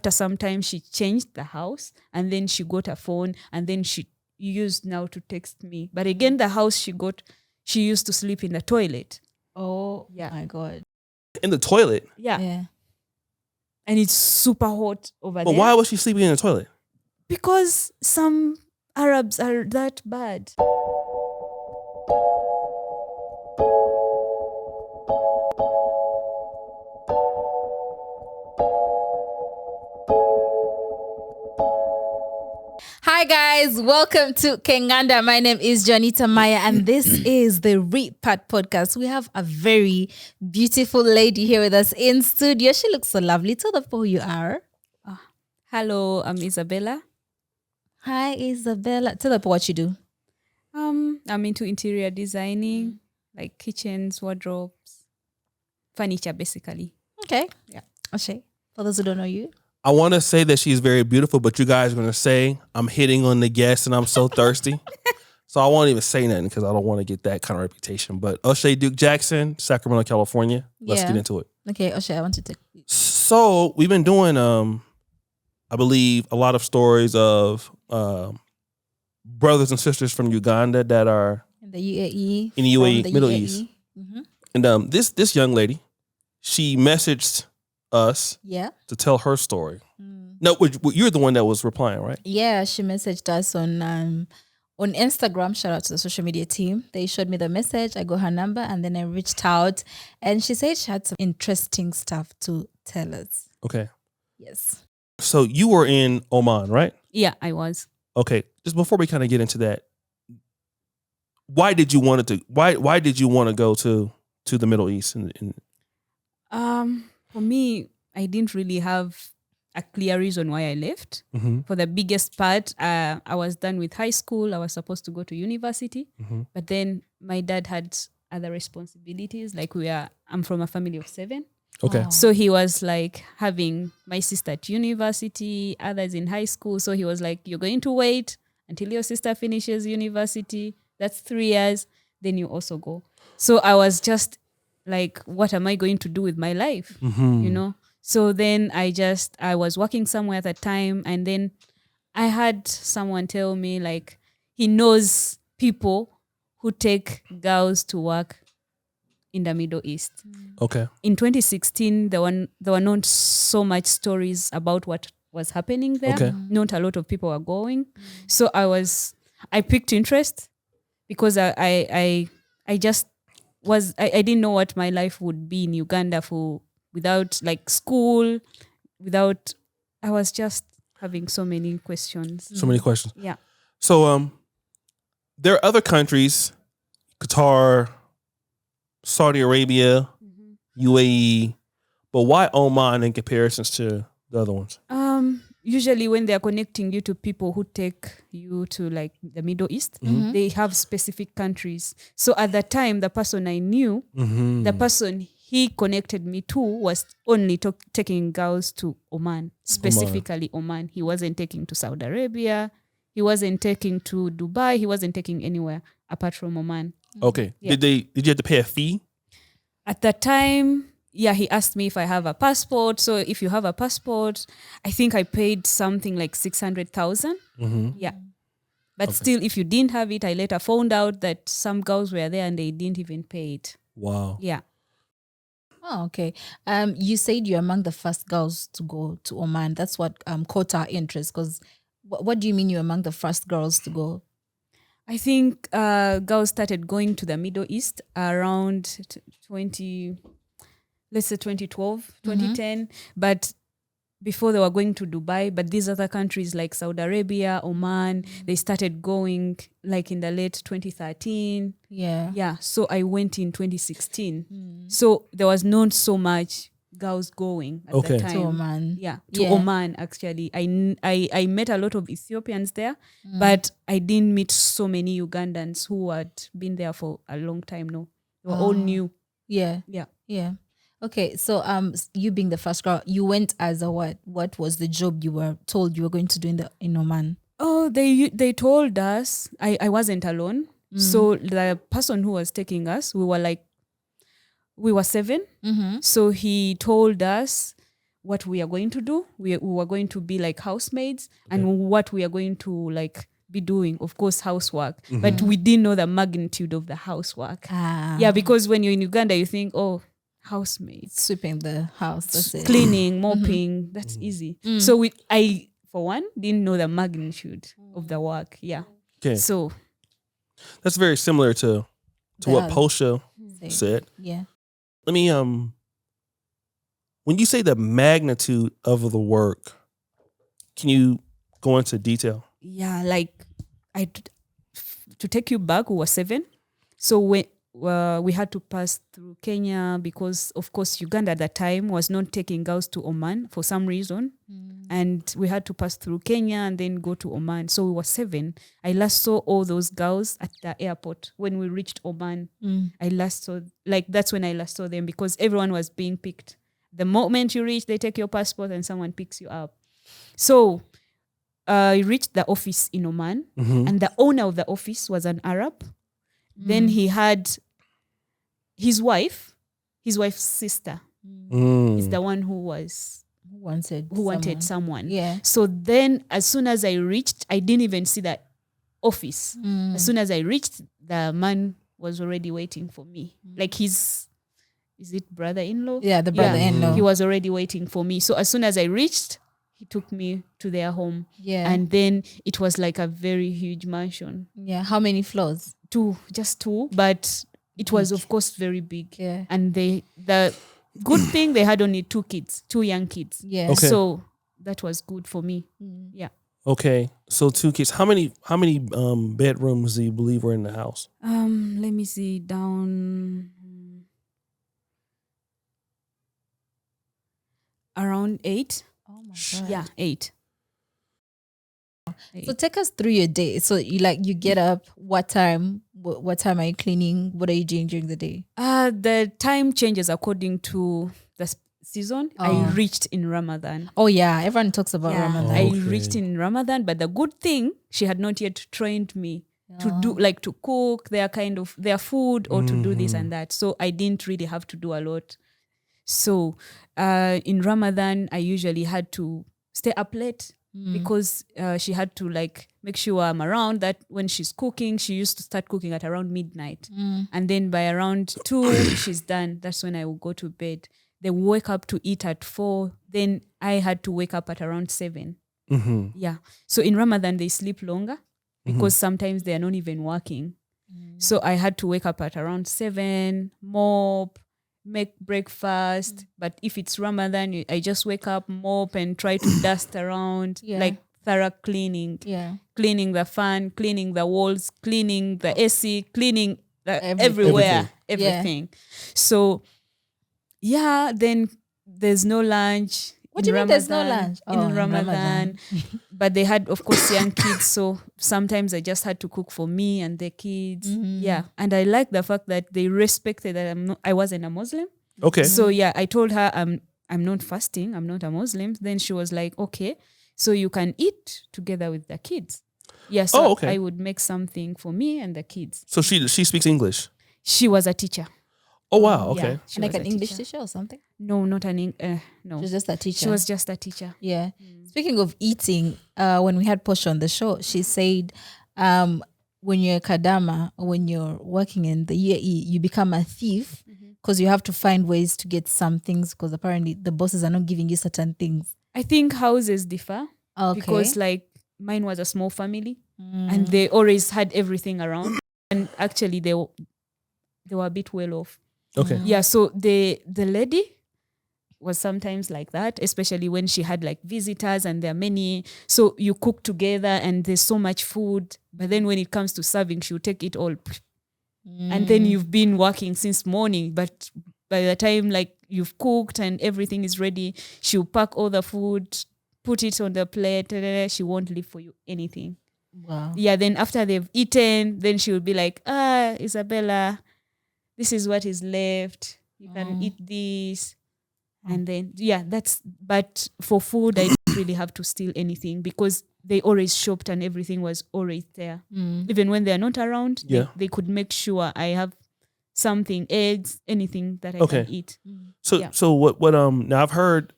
after some time, she changed the house, and then she got a phone, and then she used now to text me. But again, the house she got, she used to sleep in the toilet. Oh, my God. In the toilet? Yeah. And it's super hot over there. But why was she sleeping in the toilet? Because some Arabs are that bad. Hi guys, welcome to Kenganda. My name is Janita Maya and this is the Repart podcast. We have a very beautiful lady here with us in studio. She looks so lovely. Tell them who you are. Hello, I'm Isabella. Hi Isabella. Tell them what you do. I'm into interior designing, like kitchens, wardrobes, furniture basically. Okay. Yeah. Oshay, for those who don't know you. I want to say that she's very beautiful, but you guys are going to say I'm hitting on the guests and I'm so thirsty. So I won't even say nothing because I don't want to get that kind of reputation. But O'Shea Duke Jackson, Sacramento, California. Let's get into it. Okay, O'Shea, I want to take. So we've been doing, I believe, a lot of stories of brothers and sisters from Uganda that are in the UAE. In the UAE, Middle East. Mm-hmm. And this young lady, she messaged us to tell her story. No, you're the one that was replying, right? Yeah, she messaged us on Instagram. Shout out to the social media team. They showed me the message. I got her number and then I reached out and she said she had some interesting stuff to tell us. Okay. Yes. So you were in Oman, right? Yeah, I was. Okay. Just before we kind of get into that, why did you want to go to the Middle East? For me, I didn't really have a clear reason why I left. Mm-hmm. For the biggest part, I was done with high school. I was supposed to go to university, but then my dad had other responsibilities. Like I'm from a family of 7. Okay. So he was like having my sister at university, others in high school. So he was like, you're going to wait until your sister finishes university. That's 3 years. Then you also go. So I was just like, what am I going to do with my life? Mm-hmm. You know? So then I was working somewhere at the time, and then I had someone tell me like he knows people who take girls to work in the Middle East. Okay. In 2016, there were not so much stories about what was happening there. Okay. Not a lot of people were going. So I picked interest because I didn't know what my life would be in Uganda without like school, I was just having so many questions. So many questions. Yeah. So there are other countries, Qatar, Saudi Arabia, UAE, but why Oman in comparisons to the other ones? Usually when they're connecting you to people who take you to like the Middle East, they have specific countries. So at the time, the person I knew, the person he connected me to was only taking girls to Oman, specifically Oman. He wasn't taking to Saudi Arabia. He wasn't taking to Dubai. He wasn't taking anywhere apart from Oman. Okay. Yeah. Did you have to pay a fee? At the time, yeah, he asked me if I have a passport. So if you have a passport, I think I paid something like 600,000. Yeah. But still, if you didn't have it, I later found out that some girls were there and they didn't even pay it. Wow. Yeah. Oh, okay. You said you're among the first girls to go to Oman. That's what caught our interest. Because what do you mean you're among the first girls to go? I think girls started going to the Middle East around 2012, 2010. But before they were going to Dubai, but these other countries like Saudi Arabia, Oman, they started going like in the late 2013. Yeah. Yeah. So I went in 2016. So there was not so much girls going at the time. To Oman. Yeah. To Oman, actually. I met a lot of Ethiopians there, but I didn't meet so many Ugandans who had been there for a long time. No, they were all new. Yeah. Yeah. Yeah. Okay, so you being the first girl, you went as a what? What was the job you were told you were going to do in Oman? Oh, they told us, I wasn't alone. So the person who was taking us, we were 7. So he told us what we are going to do. We were going to be like housemaids, and what we are going to like be doing, of course, housework. But we didn't know the magnitude of the housework. Yeah, because when you're in Uganda, you think, oh, housemaids, Sweeping the house, that's it. cleaning, mopping, that's easy. So I, for one, didn't know the magnitude of the work. Yeah. Okay. So That's very similar to what Posha said. Yeah. Let me when you say the magnitude of the work, can you go into detail? yeah, like to take you back, we were 7. So we had to pass through Kenya because, of course, Uganda at that time was not taking girls to Oman for some reason. And we had to pass through Kenya and then go to Oman. So we were 7. I last saw all those girls at the airport when we reached Oman. I last saw, like, that's when I last saw them because everyone was being picked. The moment you reach, they take your passport and someone picks you up. So I reached the office in Oman, and the owner of the office was an Arab. Then he had his wife's sister is the one who wanted someone. Yeah. So then as soon as I reached, I didn't even see the office. As soon as I reached, the man was already waiting for me. Like is it brother-in-law? Yeah, the brother-in-law. He was already waiting for me. So as soon as I reached, he took me to their home. Yeah. And then it was like a very huge mansion. Yeah. How many floors? 2, just 2. But it was, of course, very big. Yeah. And the good thing, they had only 2 kids, 2 young kids. Yeah. Okay. So that was good for me. Yeah. Okay. So 2 kids. How many bedrooms do you believe were in the house? Let me see, down around 8. Oh my God. Yeah, 8. So take us through your day. So you get up, what time? What time are you cleaning? What are you doing during the day? The time changes according to the season. I reached in Ramadan. Oh yeah, everyone talks about Yeah, Ramadan. I Okay. reached in Ramadan, but the good thing, she had not yet trained me to do, like, to cook their food or to do this and that. So I didn't really have to do a lot. So in Ramadan, I usually had to stay up late because she had to like make sure I'm around. That when she's cooking, she used to start cooking at around midnight. And then by around 2, she's done. That's when I will go to bed. They wake up to eat at 4. Then I had to wake up at around 7. Yeah. So in Ramadan, they sleep longer because sometimes they are not even working. So I had to wake up at around 7, mop, make breakfast. But if it's Ramadan, I just wake up, mop, and try to dust around, like thorough cleaning. Yeah. Cleaning the fan, cleaning the walls, cleaning the AC, cleaning everywhere, everything. So, yeah, then there's no lunch. What do you mean there's no lunch? In Ramadan. But they had, of course, young kids. So sometimes I just had to cook for me and the kids. Yeah. And I like the fact that they respected that I wasn't a Muslim. Okay. So yeah, I told her I'm not fasting. I'm not a Muslim. Then she was like, okay, so you can eat together with the kids. Yeah. So okay. I would make something for me and the kids. So she speaks English. She was a teacher. Oh wow. Okay. Yeah, she Like was an a English teacher or something? No, not an no. She was just a teacher. She was just a teacher. Yeah. Speaking of eating, when we had Posha on the show, she said when you're a Kadama or when you're working in the UAE, you become a thief because you have to find ways to get some things because apparently the bosses are not giving you certain things. I think houses differ because like mine was a small family and they always had everything around, and actually they were a bit well off. Okay. Yeah, so the lady was sometimes like that, especially when she had like visitors and there are many. So you cook together and there's so much food. But then when it comes to serving, she'll take it all. And then you've been working since morning. But by the time like you've cooked and everything is ready, she'll pack all the food, put it on the plate. She won't leave for you anything. Wow. Yeah, then after they've eaten, then she will be like, Isabella, this is what is left. You can eat this. And then, but for food, I didn't really have to steal anything because they always shopped and everything was always there. Even when they're not around, they could make sure I have something, eggs, anything that I can eat. So what now I've heard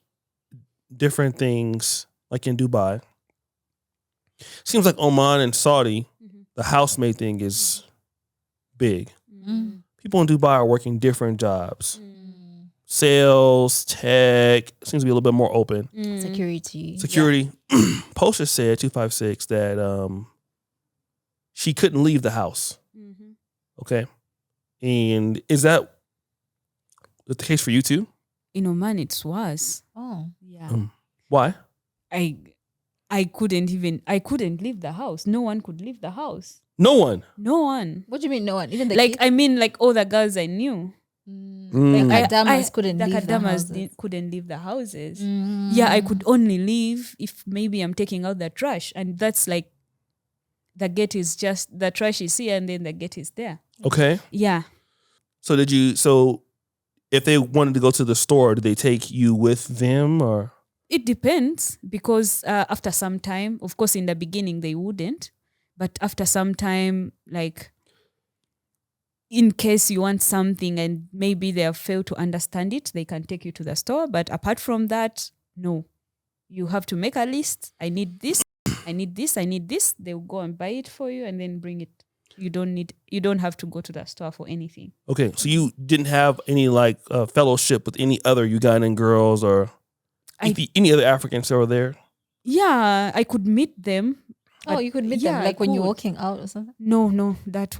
different things like in Dubai. Seems like Oman and Saudi, the housemaid thing is big. People in Dubai are working different jobs. Sales, tech, seems to be a little bit more open. Security. Posha said 256 that she couldn't leave the house. Okay. And is that the case for you too? In Oman, it's worse. Oh. Yeah. Why? I couldn't leave the house. No one could leave the house. No one. No one. What do you mean no one? Even the Like, kids? I mean, like all the girls I knew. Like Kadamas couldn't the leave the Kadamas houses. couldn't leave the houses. Yeah, I could only leave if maybe I'm taking out the trash. And that's like, the gate is just, the trash is here and then the gate is there. Okay. Yeah. So if they wanted to go to the store, did they take you with them or? It depends because after some time, of course, in the beginning they wouldn't, but after some time, like in case you want something and maybe they have failed to understand it, they can take you to the store. But apart from that, no, you have to make a list. I need this, I need this, I need this. They'll go and buy it for you and then bring it. You don't have to go to the store for anything. Okay, so you didn't have any like fellowship with any other Ugandan girls or any other Africans that were there? Yeah, I could meet them. Oh, you could meet them yeah, like when you're could. walking out or something? No, not that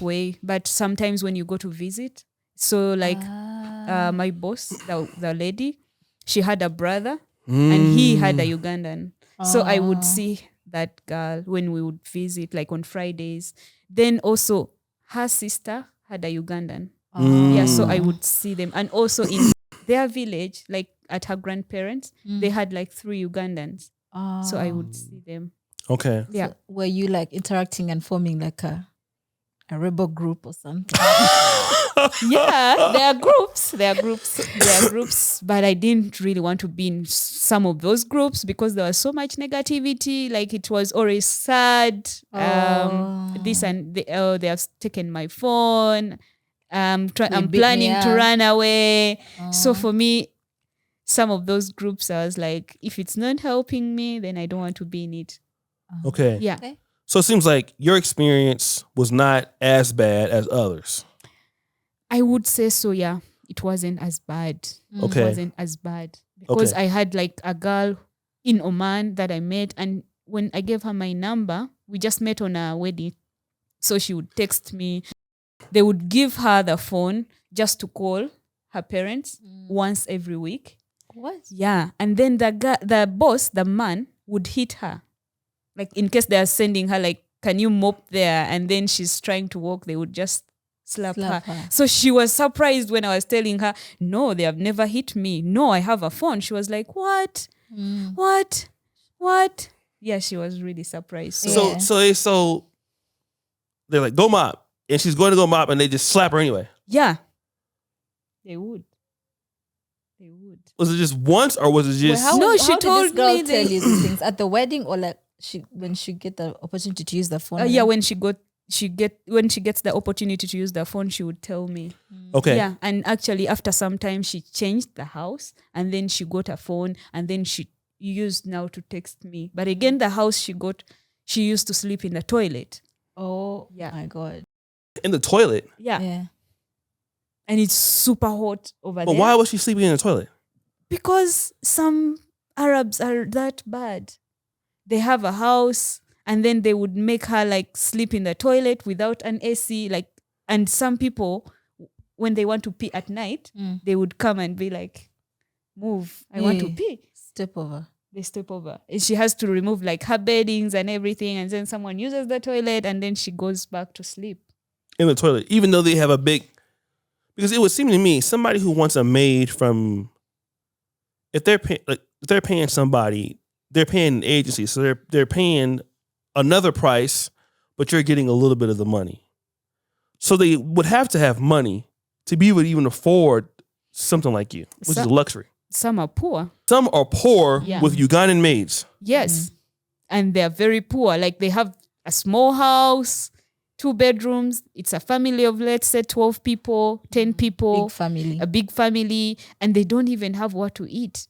way. But sometimes when you go to visit, so like my boss, the lady, she had a brother and he had a Ugandan. So I would see that girl when we would visit, like on Fridays. Then also her sister had a Ugandan. Yeah, so I would see them. And also in their village, like at her grandparents, they had like 3 Ugandans. So I would see them. Okay. Yeah. So were you like interacting and forming like a rebel group or something? Yeah, there are groups, but I didn't really want to be in some of those groups because there was so much negativity. Like it was always sad. This and they have taken my phone. I'm planning to run away. So for me, some of those groups, I was like, if it's not helping me, then I don't want to be in it. Okay. Yeah. Okay. So it seems like your experience was not as bad as others. I would say so, yeah. It wasn't as bad. Okay. It wasn't as bad. Because I had like a girl in Oman that I met, and when I gave her my number, we just met on a wedding. So she would text me. They would give her the phone just to call her parents once every week. What? Yeah. And then the boss, the man, would hit her. Like in case they are sending her, like, can you mop there? And then she's trying to walk, they would just slap her. So she was surprised when I was telling her, no, they have never hit me. No, I have a phone. She was like, what? What? Yeah, she was really surprised. So they're like, go mop. And she's going to go mop and they just slap her anyway. Yeah. They would. Was it just once or was it just... No, she how told did this girl me tell you these things at the wedding, or like when she get the opportunity to use the phone? Yeah, when she gets the opportunity to use the phone, she would tell me. Okay. Yeah, and actually after some time she changed the house and then she got a phone and then she used now to text me. But again, the house she used to sleep in the toilet. Oh, yeah. My God. In the toilet? Yeah. And it's super hot over there. But why was she sleeping in the toilet? Because some Arabs are that bad. They have a house and then they would make her like sleep in the toilet without an AC. Like, and some people, when they want to pee at night, they would come and be like, move, I want to pee. Step over. They step over. And she has to remove like her beddings and everything. And then someone uses the toilet and then she goes back to sleep. In the toilet, even though they have a big... Because it would seem to me, somebody who wants a maid from... If they're paying somebody, they're paying an agency. So they're paying another price, but you're getting a little bit of the money. So they would have to have money to be able to even afford something like you, which is a luxury. Some are poor. Some are poor with Ugandan maids. Yes. And they're very poor. Like they have a small house, 2 bedrooms. It's a family of, let's say, 12 people, 10 people. Big family. A big family. And they don't even have what to eat.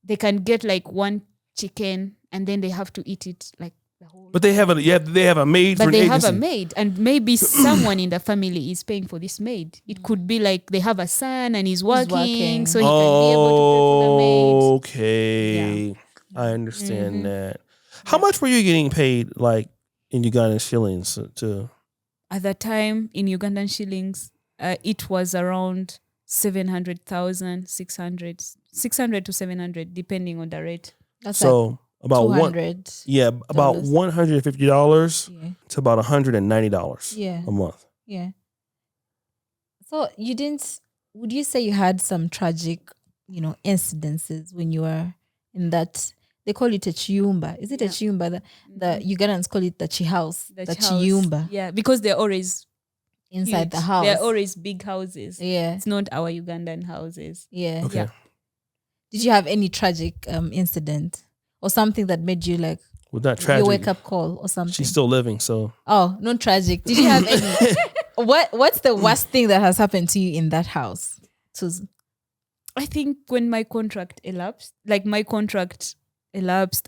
they can get like one chicken and then they have to eat it like the whole. But they have a maid for But an they agency. have a maid, and maybe someone in the family is paying for this maid. It could be like they have a son and he's working, so he can be able to pay for the maid. Okay, I understand that. How much were you getting paid, like in Ugandan shillings? At the time, in Ugandan shillings, it was around 700,000, 600 to 700, depending on the rate. That's so about $200. About $150 to about $190 a month. Yeah. So would you say you had some tragic, incidences when you were in that? They call it a chiumba. Is it a chiumba? The Ugandans call it the chi house. The chiumba. Yeah, because they're always inside huge. the house. They're always big houses. Yeah. It's not our Ugandan houses. Yeah. Okay. Yeah. Did you have any tragic incident or something that made you like Well, not tragic. your wake up call or something? She's still living, so. Oh, not tragic. Did you have any? What's the worst thing that has happened to you in that house? I think when my contract elapsed,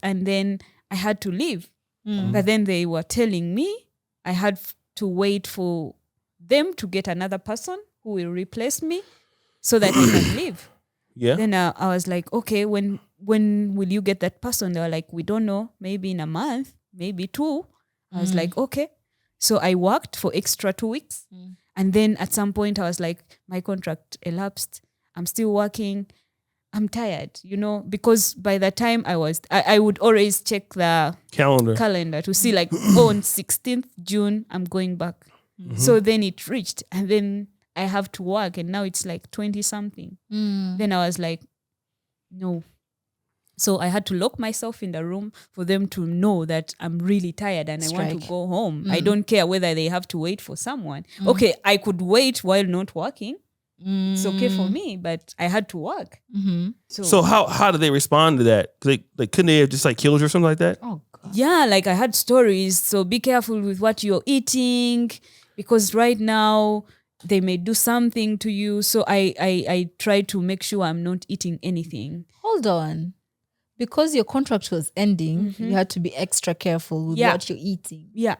and then I had to leave. But then they were telling me I had to wait for them to get another person who will replace me so that I can leave. Yeah. Then I was like, okay, when will you get that person? They were like, we don't know, maybe in a month, maybe 2. I was like, okay. So I worked for extra 2 weeks. And then at some point I was like, my contract elapsed. I'm still working. I'm tired, because by the time I would always check the calendar to see like, on 16th June, I'm going back. So then it reached and then I have to work and now it's like 20 something. Then I was like, no. So I had to lock myself in the room for them to know that I'm really tired and I want to go home. I don't care whether they have to wait for someone. Okay, I could wait while not working. It's okay for me, but I had to work. So how did they respond to that? Couldn't they have just like killed you or something like that? Oh God. Yeah, like I had stories. So be careful with what you're eating because right now they may do something to you. So I try to make sure I'm not eating anything. Hold on. Because your contract was ending, you had to be extra careful with what you're eating. Yeah.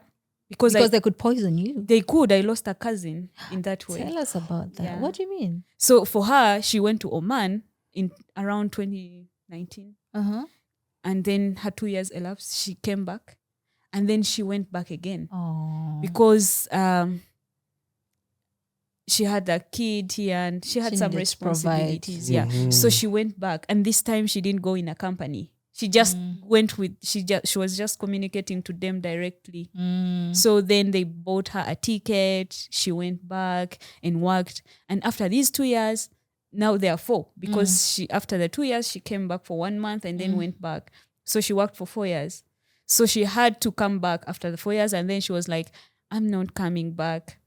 Because they could poison you. They could. I lost a cousin in that way. Tell us about that. Yeah. What do you mean? So for her, she went to Oman in around 2019. And then her 2 years elapsed. She came back. And then she went back again. Oh. Because she had a kid here and she had some responsibilities. Yeah. So she went back. And this time she didn't go in a company. She just went with, she was just communicating to them directly. So then they bought her a ticket. She went back and worked. And after these 2 years, now there are 4 because after the 2 years, she came back for 1 month and then went back. So she worked for 4 years. So she had to come back after the 4 years. And then she was like, I'm not coming back.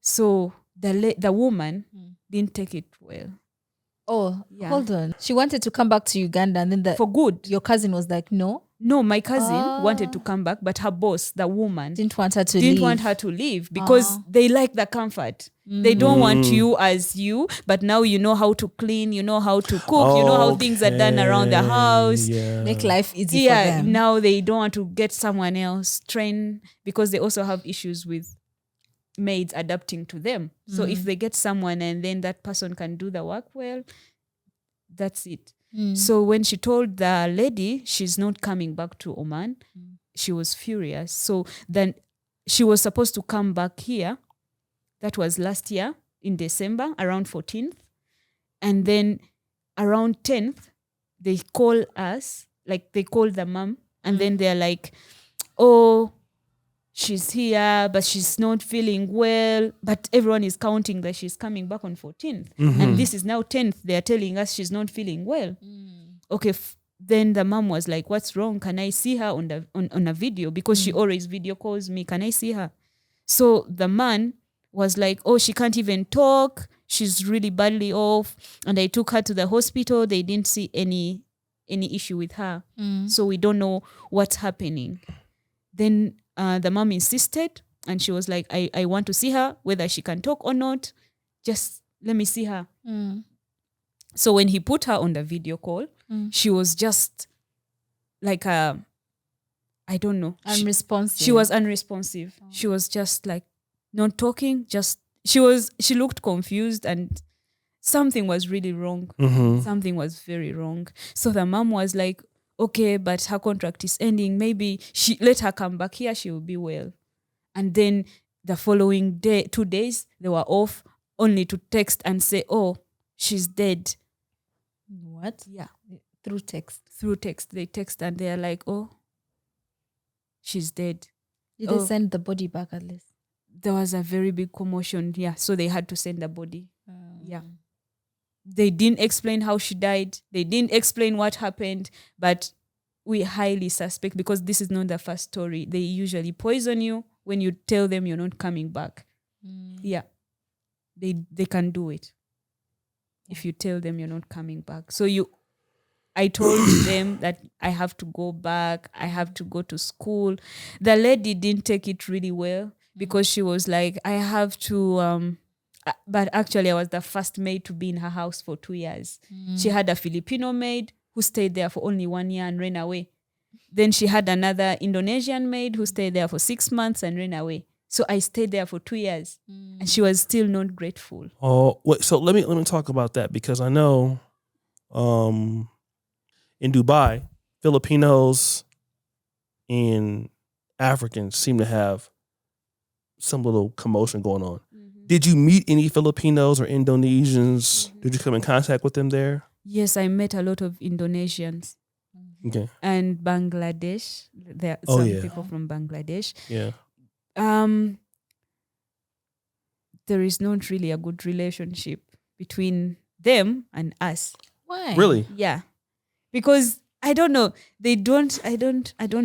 So the woman didn't take it well. Oh, hold on. She wanted to come back to Uganda and then for good. Your cousin was like, no? No, my cousin wanted to come back, but her boss, the woman, didn't want her to leave because they like the comfort. They don't want you as you, but now you know how to clean, you know how to cook, you know how things are done around the house. Yeah. Make life easy for them. Now they don't want to get someone else trained because they also have issues with maids adapting to them. So if they get someone and then that person can do the work well, that's it. So when she told the lady she's not coming back to Oman, she was furious. So then she was supposed to come back here. That was last year in December, around 14th. And then around 10th, they call us, like they call the mom, and then they're like, oh, she's here, but she's not feeling well. But everyone is counting that she's coming back on 14th. And this is now 10th. They're telling us she's not feeling well. Okay, then the mom was like, what's wrong? Can I see her on a video? Because she always video calls me. Can I see her? So the man was like, oh, she can't even talk. She's really badly off. And I took her to the hospital. They didn't see any issue with her. So we don't know what's happening. Then the mom insisted and she was like, I want to see her, whether she can talk or not. Just let me see her. So when he put her on the video call, she was just like I don't know. Unresponsive. She was unresponsive. She was just like not talking. She looked confused and something was really wrong. Something was very wrong. So the mom was like, okay, but her contract is ending. Maybe let her come back here. She will be well. And then the following day, 2 days, they were off only to text and say, oh, she's dead. What? Yeah. Through text. Through text. They text and they're like, oh, she's dead. Did they send the body back at least? There was a very big commotion. Yeah. So they had to send the body. Yeah. They didn't explain how she died. They didn't explain what happened, but we highly suspect because this is not the first story. They usually poison you when you tell them you're not coming back. Yeah. They can do it if you tell them you're not coming back. So I told them that I have to go back. I have to go to school. The lady didn't take it really well because she was like, I have to... but actually, I was the first maid to be in her house for 2 years. She had a Filipino maid who stayed there for only 1 year and ran away. Then she had another Indonesian maid who stayed there for 6 months and ran away. So I stayed there for 2 years, and she was still not grateful. Oh, wait. So let me talk about that because I know, in Dubai, Filipinos and Africans seem to have some little commotion going on. Did you meet any Filipinos or Indonesians? Did you come in contact with them there? Yes, I met a lot of Indonesians. Okay. And Bangladesh. There are some people from Bangladesh. Yeah. There is not really a good relationship between them and us. Why? Really? Yeah. Because I don't know. I don't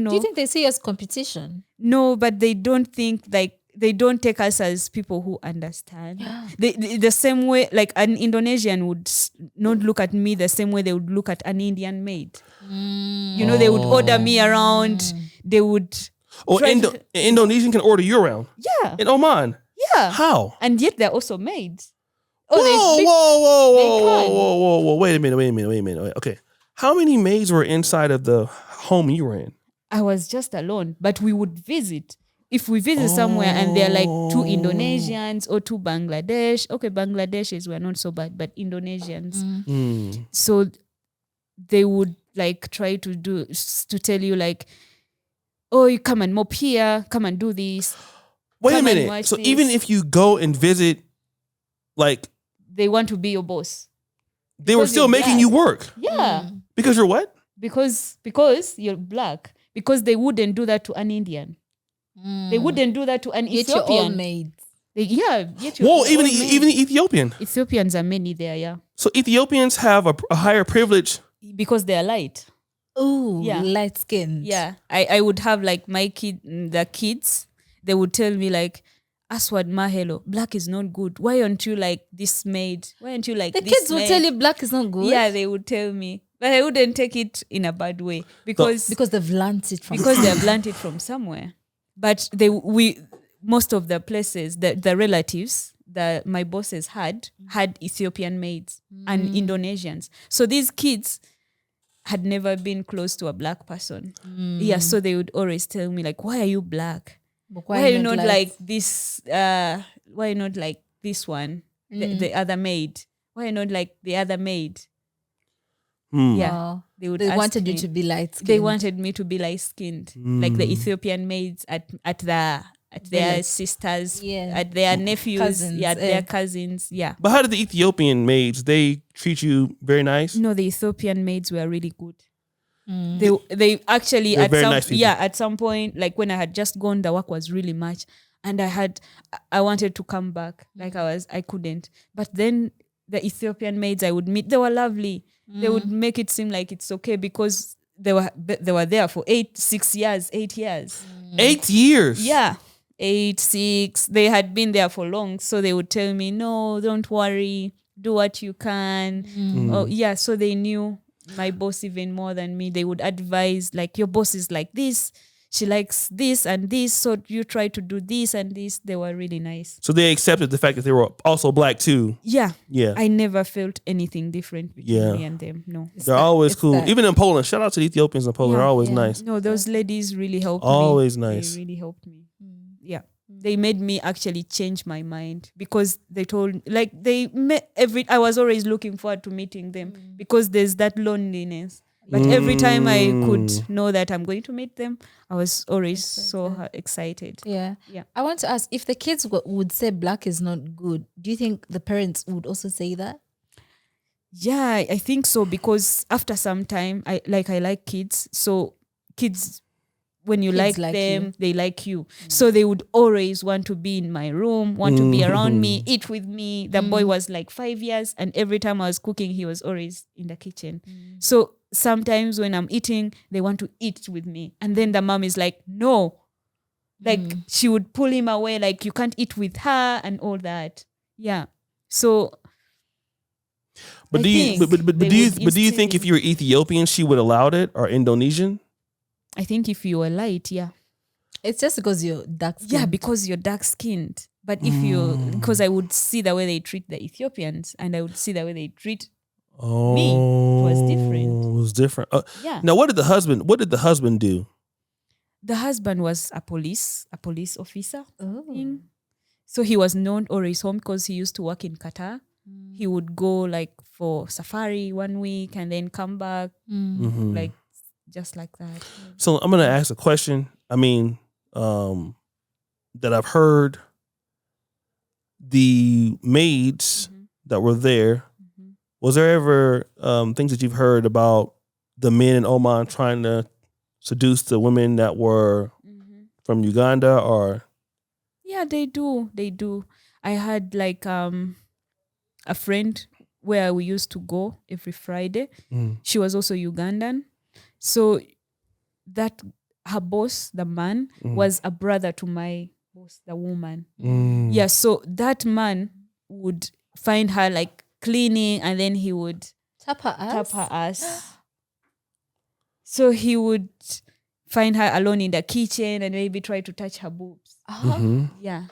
know. Do you think they see as competition? No, but they don't think like they don't take us as people who understand. The same way, like an Indonesian would not look at me the same way they would look at an Indian maid. You know, they would order me around. They would. Oh, Indonesian can order you around. Yeah. In Oman. Yeah. How? And yet they're also maids. Whoa. Wait a minute. Okay. How many maids were inside of the home you were in? I was just alone, but we would visit. If we visit somewhere and they're like 2 Indonesians or 2 Bangladesh, okay, Bangladeshis were not so bad, but Indonesians. So they would like try to tell you like, oh, you come and mop here, come and do this. Wait a minute. So even if you go and visit, like... They want to be your boss. They were still making you work? Yeah. Because you're what? Because you're black. Because they wouldn't do that to an Indian. They wouldn't do that to an Ethiopian. Get your own maids. Even the Ethiopian. Ethiopians are many there, yeah. So Ethiopians have a higher privilege because they are light. Oh, yeah. Light skinned. Yeah, I would have like the kids. They would tell me like, Aswad Mahelo, black is not good. Why aren't you like this maid? Why aren't you like this maid? The kids would tell you black is not good. Yeah, they would tell me. But I wouldn't take it in a bad way because they've learnt it from they've learnt it from somewhere. But most of the places, the relatives that my bosses had Ethiopian maids and Indonesians. So these kids had never been close to a black person. Yeah, so they would always tell me like, why are you black? Why are you not like this? Why are you not like this one? The other maid. Why are you not like the other maid? Yeah, they wanted you to be light skinned. They wanted me to be light skinned, like the Ethiopian maids at their sisters, at their nephews, cousins, their cousins. Yeah. But how did the Ethiopian maids? They treat you very nice? No, the Ethiopian maids were really good. They actually at some point, like when I had just gone, the work was really much, and I wanted to come back, like I couldn't. But then the Ethiopian maids I would meet, they were lovely. They would make it seem like it's okay because they were there for 8 years. 8 years? Yeah. 8, 6. They had been there for long. So they would tell me, no, don't worry. Do what you can. Oh, yeah. So they knew my boss even more than me. They would advise, like, your boss is like this. she likes this and this, so you try to do this and this. They were really nice. So they accepted the fact that they were also black too. Yeah. Yeah. I never felt anything different between me and them. No. They're always it's cool. that. Even in Poland. Shout out to the Ethiopians in Poland. They're always nice. No, those ladies really helped me. Always nice. They really helped me. Yeah. They made me actually change my mind because they told, like, I was always looking forward to meeting them because there's that loneliness. But every time I could know that I'm going to meet them, I was always so excited. Yeah. Yeah. I want to ask, if the kids would say black is not good, do you think the parents would also say that? Yeah, I think so, because after some time, I like kids. So kids, when you Kids like like them, you. they like you. So they would always want to be in my room, want to be around me, eat with me. The boy was like 5 years, and every time I was cooking, he was always in the kitchen. So sometimes when I'm eating, they want to eat with me. And then the mom is like, no. Like she would pull him away, like you can't eat with her and all that. Yeah. So But I do you think but they do you would but do you think if instill- you were Ethiopian she would allow it, or Indonesian? I think if you were light, yeah. It's just because you're dark skinned. Yeah, because you're dark skinned. But if you, because I would see the way they treat the Ethiopians and I would see the way they treat me. It was different. It was different. Yeah. Now, what did the husband do? The husband was a police officer. Oh. Thing. So he was known always home because he used to work in Qatar. He would go like for safari 1 week and then come back like just like that. So I'm gonna ask a question. I mean, that I've heard the maids that were there. Was there ever things that you've heard about the men in Oman trying to seduce the women that were from Uganda? Or Yeah, they do. I had like a friend where we used to go every Friday. She was also Ugandan. So that her boss, the man, was a brother to my boss, the woman. Yeah, so that man would find her like cleaning and then he would Tap her ass? tap her ass. So he would find her alone in the kitchen and maybe try to touch her boobs. Yeah.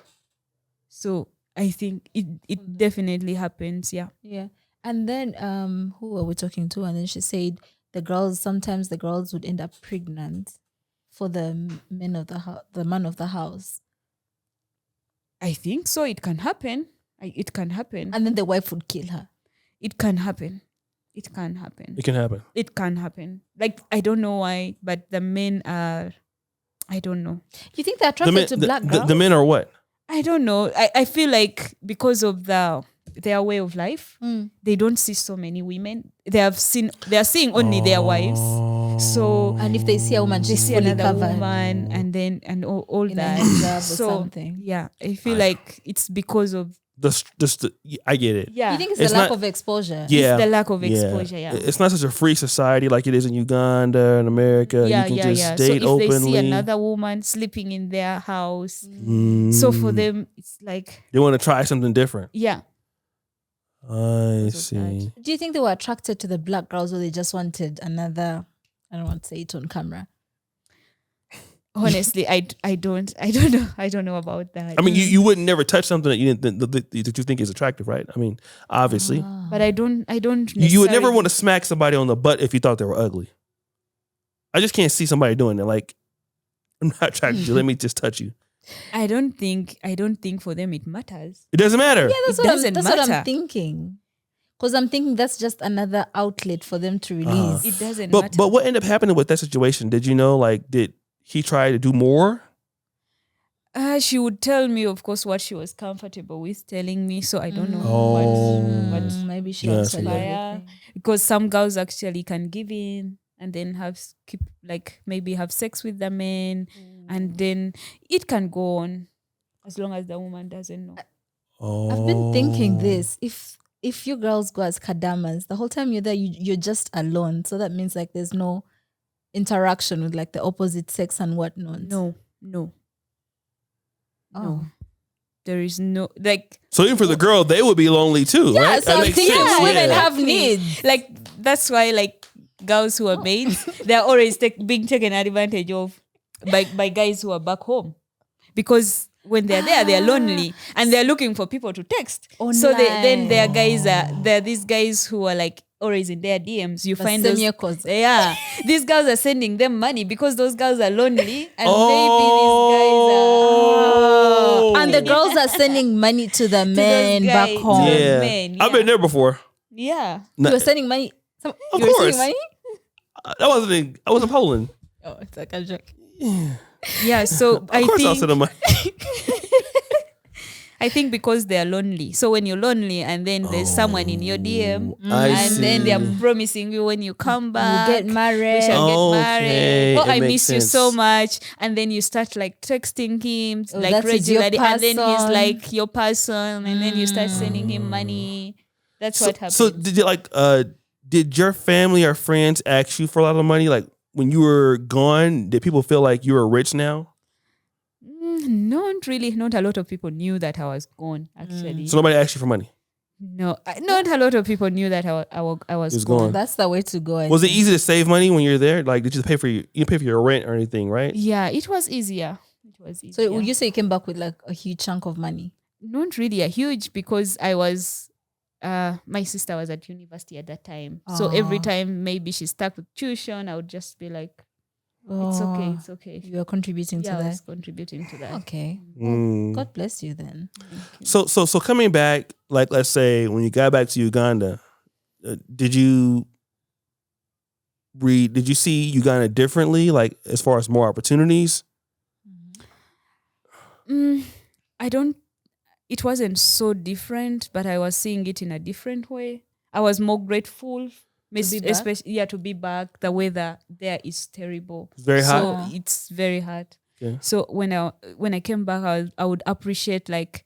So I think it definitely happens. Yeah. Yeah. And then who were we talking to? And then she said sometimes the girls would end up pregnant for the men of the man of the house. I think so. It can happen. It can happen. And then the wife would kill her. It can happen. It can happen. it can happen. It can happen. Like, I don't know why, but the men are, I don't know. You think they're attracted to black girls? The men are what? I don't know. I feel like because of their way of life, they don't see so many women. They are seeing only their wives. So And if they see a woman, they she's see fully another covered woman and all in a that. hijab or So something. yeah, I feel like it's because of I get it. yeah. You think it's It's the lack not- of exposure? Yeah. the lack of exposure. Yeah. It's not such a free society like it is in Uganda and America. Yeah, you can yeah, just yeah. date So if openly. they see another woman sleeping in their house, so for them it's like They want to try something different. yeah. I Because of see. Do you think they were attracted to the black girls or they just wanted another? I don't want to say it on camera. Honestly, I don't know. I don't know about that. I mean, you wouldn't never touch something that you didn't that you think is attractive, right? I mean, obviously, but I don't you would never necessarily- want to smack somebody on the butt if you thought they were ugly. I just can't see somebody doing it. Like, I'm not attracted to you. Let me just touch you. I don't think for them it matters. It doesn't matter. Yeah, that's, It doesn't that's what I'm matter. thinking. Because I'm thinking that's just another outlet for them to release. It doesn't But matter. but what ended up happening with that situation? Did you know? Like, did he try to do more? She would tell me, of course, what she was comfortable with telling me. So I don't know what Maybe she Yeah, wants so to fire. Because some girls actually can give in and then maybe have sex with the men, and then it can go on as long as the woman doesn't know. Oh, I've been thinking this. If you girls go as Kadamas, the whole time you're there, you're just alone. So that means like there's no interaction with like the opposite sex and whatnot. No. Oh. No. There is no like So even for the girl, they would be lonely too, Yeah, right? so That I'm makes thinking sense. women Yeah. have needs. like that's why like girls who are maids, they're always being taken advantage of. by guys who are back home, because when they're there, they're lonely and they're looking for people to text. So then there are these guys who are like always in their DMs. You find those, these girls are sending them money because those girls are lonely, and maybe these guys are and the girls are sending money to the men guys, back home. Yeah. Men, I've been there before. Yeah. You were sending money. Of You were course. sending money? I was in Poland. Oh, it's like a joke. Yeah. So Of course I'll send them money. I think because they're lonely. So when you're lonely and then there's someone in your DM then they're promising you when you come back, You get married. we shall get Okay, married. Oh, it I makes miss you sense. so much. And then you start like texting him like that is your regularly. And then he's person. like your person. And then you start sending him money. That's what happens. So did you did your family or friends ask you for a lot of money? Like when you were gone, did people feel like you were rich now? Not really. Not a lot of people knew that I was gone, actually. So nobody asked you for money? No, not a lot of people knew that I was gone. gone. That's the way to go. Was it easy to save money when you're there? Like, did you pay for your rent or anything, right? Yeah, it was easier. It was easier. So you say you came back with like a huge chunk of money? Not really a huge, because I was my sister was at university at that time. So every time maybe she's stuck with tuition, I would just be like, it's okay. You are contributing to I that. was contributing to that. Okay. Mm. God bless you then. So coming back, like let's say when you got back to Uganda, did you see Uganda differently, like as far as more opportunities? I don't. It wasn't so different, but I was seeing it in a different way. I was more grateful, especially to be back. The weather there is terrible. It's very hot. So it's very hot. Okay. So when I came back, I would appreciate like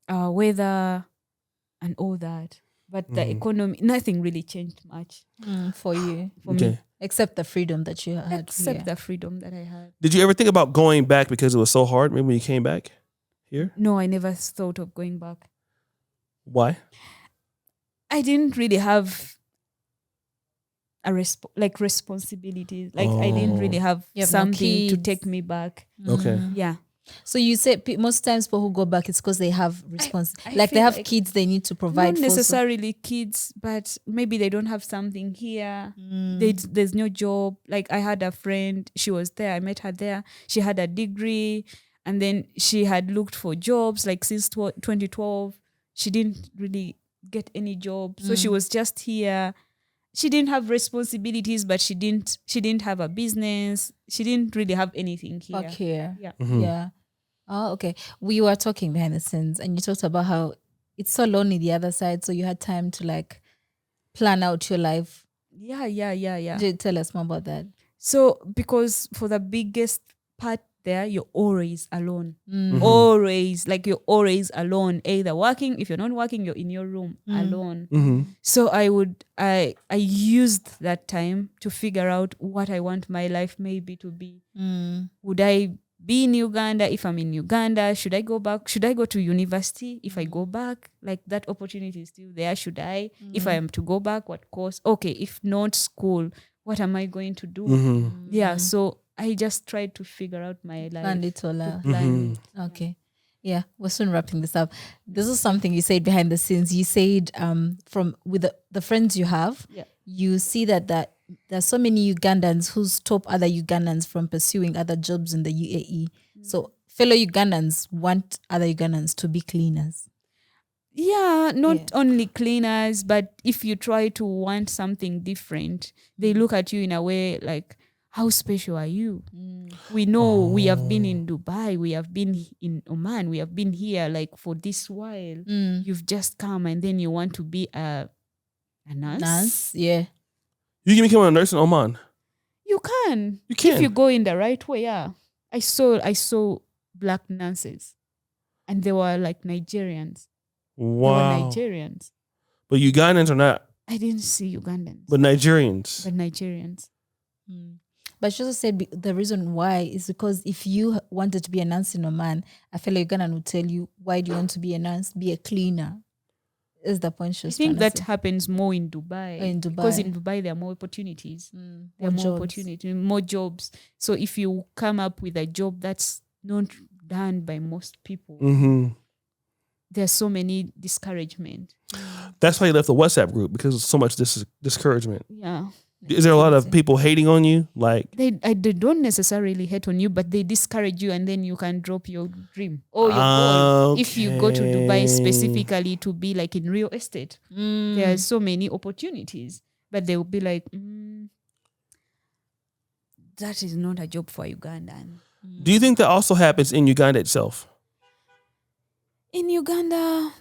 weather and all that. But the economy, nothing really changed much For you. for me, Except the freedom that you had. except the freedom that I had. Did you ever think about going back because it was so hard? Maybe when you came back here? No, I never thought of going back. Why? I didn't really have a responsibilities. Like I didn't really have You have no something to kids. take me back. Okay. Yeah. So you say most times people who go back, it's because they have like they feel have like kids they need to provide Not for. necessarily kids, but maybe they don't have something here. There's no job. Like I had a friend, she was there. I met her there. She had a degree, and then she had looked for jobs like since 2012. She didn't really get any job, so she was just here. She didn't have responsibilities, but she didn't have a business. She didn't really have anything here. Back here. Yeah. Yeah. Oh, okay. We were talking behind the scenes and you talked about how it's so lonely the other side. So you had time to like plan out your life. Yeah. Could you tell us more about that? So because for the biggest part there, you're always alone. Always, like you're always alone. Either working, if you're not working, you're in your room alone. So I used that time to figure out what I want my life maybe to be. Would I be in Uganda? If I'm in Uganda, should I go back? Should I go to university? If I go back, like that opportunity is still there. Should I? If I am to go back, what course? Okay, if not school, what am I going to do? Yeah, so I just tried to figure out my life. Plan it all out. Plan it. Okay. Yeah, we're soon wrapping this up. This is something you said behind the scenes. You said from with the friends you have, you see that there's so many Ugandans who stop other Ugandans from pursuing other jobs in the UAE. So fellow Ugandans want other Ugandans to be cleaners. Yeah, not only cleaners, but if you try to want something different, they look at you in a way like, how special are you? We know we have been in Dubai, we have been in Oman, we have been here like for this while. You've just come and then you want to be a nurse? Nurse, yeah. You can become a nurse in Oman. You can. You can. If you go in the right way, yeah. I saw black nurses and they were like Nigerians. Wow. They were Nigerians. But Ugandans are not. I didn't see Ugandans. But Nigerians. But Nigerians. But she also said the reason why is because if you wanted to be a nurse in Oman, a fellow Ugandan would tell you, why do you want to be a nurse? Be a cleaner. is the point she I was think trying to that say? happens more in Dubai. Oh, in Because Dubai. in Dubai there are more opportunities. There more are more jobs. opportunities, more jobs. So if you come up with a job that's not done by most people, there's so many discouragement. That's why you left the WhatsApp group, because of so much discouragement. Yeah. Is there a lot of people hating on you? Like, They don't necessarily hate on you, but they discourage you, and then you can drop your dream or your goal. If you go to Dubai specifically to be like in real estate, there are so many opportunities, but they will be like, that is not a job for Ugandan. do you think that also happens in Uganda itself? In Uganda,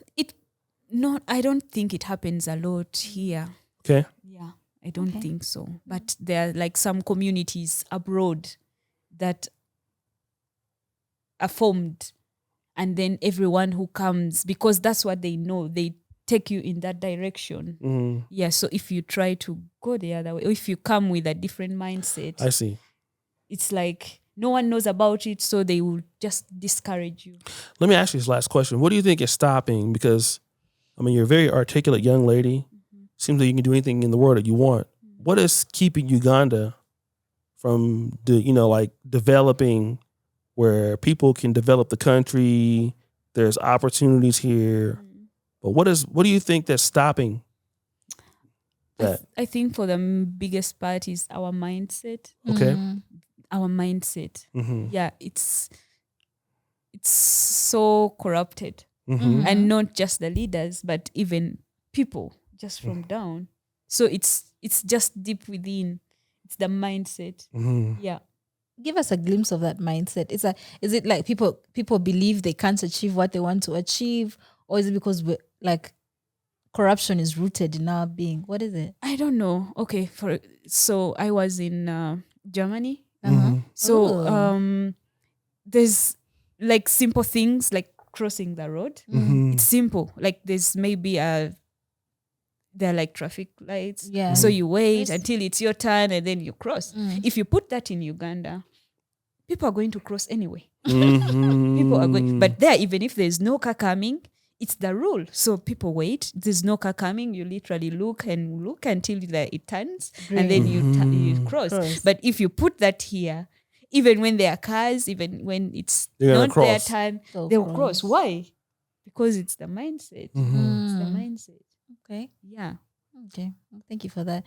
I don't think it happens a lot here. Okay. Yeah, I don't think so. But there are like some communities abroad that are formed, and then everyone who comes, because that's what they know, they take you in that direction. Yeah, so if you try to go the other way, or if you come with a different mindset, I see. it's like no one knows about it, so they will just discourage you. Let me ask you this last question. What do you think is stopping? Because, I mean, you're a very articulate young lady. Seems like you can do anything in the world that you want. What is keeping Uganda from developing, where people can develop the country? There's opportunities here. But what do you think that's stopping that? I think for the biggest part is our mindset. Okay. Our mindset. Yeah, it's so corrupted. And not just the leaders, but even people just from down. So it's just deep within. It's the mindset. Yeah. Give us a glimpse of that mindset. Is it like people believe they can't achieve what they want to achieve, or is it because corruption is rooted in our being? What is it? I don't know. Okay, so I was in Germany. So there's like simple things like crossing the road. It's simple. Like there's maybe there are like traffic lights. Yeah. So you wait until it's your turn and then you cross. If you put that in Uganda, people are going to cross anyway. People are going, but there, even if there's no car coming, it's the rule. So people wait. There's no car coming. You literally look until it turns, and then you cross. But if you put that here, even when there are cars, even when it's not their turn, they'll cross. Why? Because it's the mindset. It's the mindset. Okay. Yeah. Okay. Thank you for that.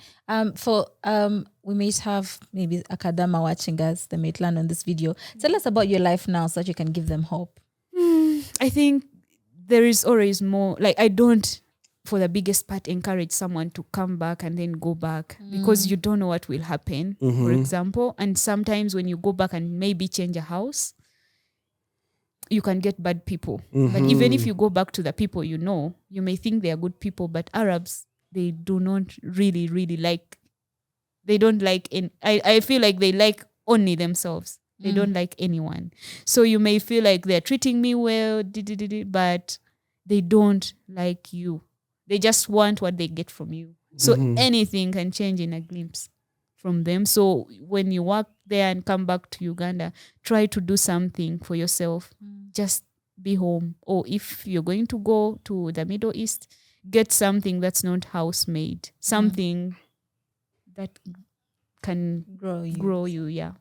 We may have maybe a Kadama watching us, the Maitland on this video. Tell us about your life now so that you can give them hope. I think there is always more. Like, I don't, for the biggest part, encourage someone to come back and then go back because you don't know what will happen, for example. And sometimes when you go back and maybe change a house, you can get bad people. But even if you go back to the people you know, you may think they are good people, but Arabs, they do not really, really like, they don't like, I feel like they like only themselves. They don't like anyone. So you may feel like they're treating me well, but they don't like you. They just want what they get from you. So anything can change in a glimpse from them. So when you work there and come back to Uganda, try to do something for yourself. Just be home. Or if you're going to go to the Middle East, get something that's not house-made. Something that can grow you. Yeah.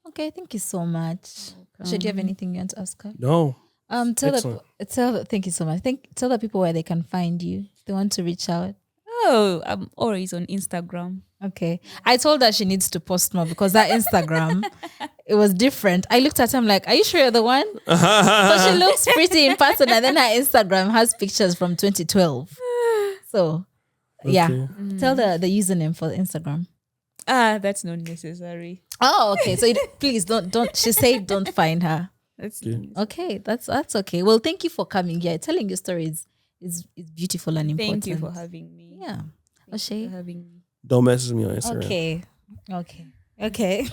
Okay, thank you so much. Should you have anything you want to ask her? No. Thank you so much. Tell the people where they can find you if they want to reach out. Oh, I'm always on Instagram. Okay. I told her she needs to post more because that Instagram, it was different. I looked at her, I'm like, are you sure you're the one? Because she looks pretty in person, and then her Instagram has pictures from 2012. So, yeah. Tell the username for the Instagram. That's not necessary. Oh, okay. So please don't. She said don't find her. That's okay. That's okay. Well, thank you for coming. Yeah, telling your story is beautiful and important. Thank you for having me. Yeah, Thank you for having me. Don't message me on Instagram. Okay.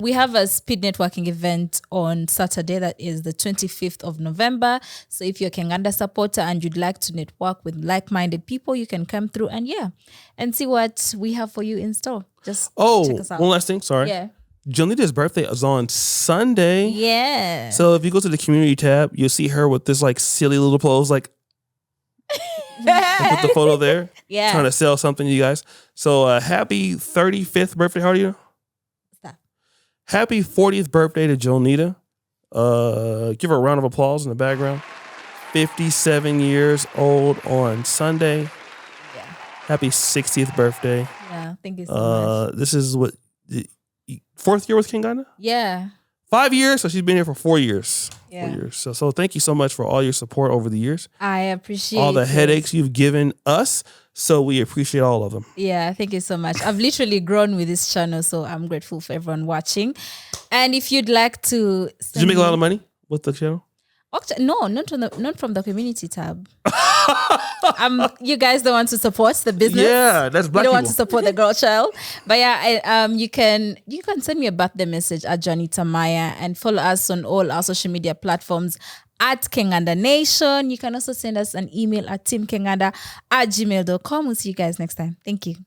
We have a speed networking event on Saturday. That is the 25th of November. So if you're a Kenganda supporter and you'd like to network with like-minded people, you can come through and see what we have for you in store. Just check us out. One last thing. Sorry. Yeah. Janita's birthday is on Sunday. Yeah. So if you go to the community tab, you'll see her with this like silly little pose, like I put the photo there. Yeah. Trying to sell something to you guys. So happy 35th birthday. How old are you? Stop. Happy 40th birthday to Jonita. Give her a round of applause in the background. 57 years old on Sunday. Yeah. Happy 60th birthday. Yeah. Thank you so much. This is what, 4th year with Kinganda? Yeah. 5 years, so she's been here for 4 years. Yeah. 4 years. So thank you so much for all your support over the years. I appreciate All the it. headaches you've given us. So we appreciate all of them. Yeah, thank you so much. I've literally grown with this channel, so I'm grateful for everyone watching. And if you'd like to, Did you make a lot of money with the channel? No, not from the community tab. You guys don't want to support the business. Yeah, that's black You don't want people. to support the girl child. But yeah, you can send me a birthday message at Jonita Maya and follow us on all our social media platforms at Kenganda Nation. You can also send us an email at teamkenganda@gmail.com. We'll see you guys next time. Thank you.